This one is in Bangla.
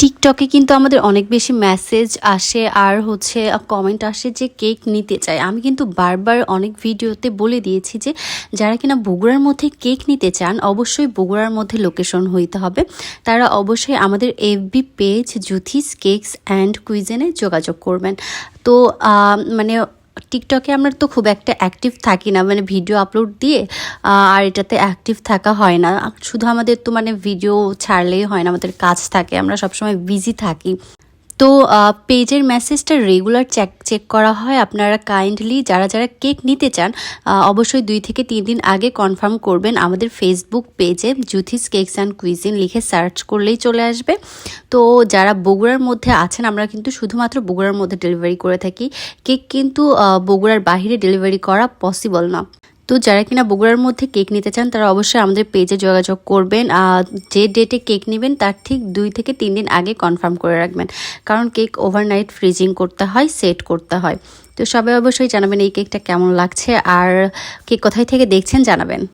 টিকটকে কিন্তু আমাদের অনেক বেশি মেসেজ আসে আর হচ্ছে কমেন্ট আসে যে কেক নিতে চায়। আমি কিন্তু বারবার অনেক ভিডিওতে বলে দিয়েছি যে যারা কিনা বগুড়ার মধ্যে কেক নিতে চান অবশ্যই বগুড়ার মধ্যে লোকেশন হইতে হবে। তারা অবশ্যই আমাদের এফবি পেজ জুথিস কেকস অ্যান্ড কুইজেনে যোগাযোগ করবেন। তো মানে টিকটকে আমরা তো খুব একটা অ্যাক্টিভ থাকি না, মানে ভিডিও আপলোড দিয়ে আর এটাতে অ্যাক্টিভ থাকা হয় না। শুধু আমাদের তো মানে ভিডিও ছাড়লেই হয় না, আমাদের কাজ থাকে, আমরা সবসময় বিজি থাকি। তো পেজের মেসেজটা রেগুলার চেক করা হয়। আপনারা কাইন্ডলি যারা যারা কেক নিতে চান অবশ্যই 2 থেকে 3 দিন আগে কনফার্ম করবেন। আমাদের ফেসবুক পেজে জুথিস কেকস অ্যান্ড কুইজিন লিখে সার্চ করলেই চলে আসবে। তো যারা বগুড়ার মধ্যে আছেন, আমরা কিন্তু শুধুমাত্র বগুড়ার মধ্যে ডেলিভারি করে থাকি। কেক কিন্তু বগুড়ার বাইরে ডেলিভারি করা পসিবল না। তো যারা কিনা বগুড়ার মধ্যে কেক নিতে চান তারা অবশ্যই আমাদের পেজে যোগাযোগ করবেন। যে ডেটে কেক নেবেন তার ঠিক 2 থেকে 3 দিন আগে কনফার্ম করে রাখবেন, কারণ কেক ওভারনাইট ফ্রিজিং করতে হয়, সেট করতে হয়। তো সবাই অবশ্যই জানাবেন এই কেকটা কেমন লাগছে আর কেক কোথায় থেকে দেখছেন জানাবেন।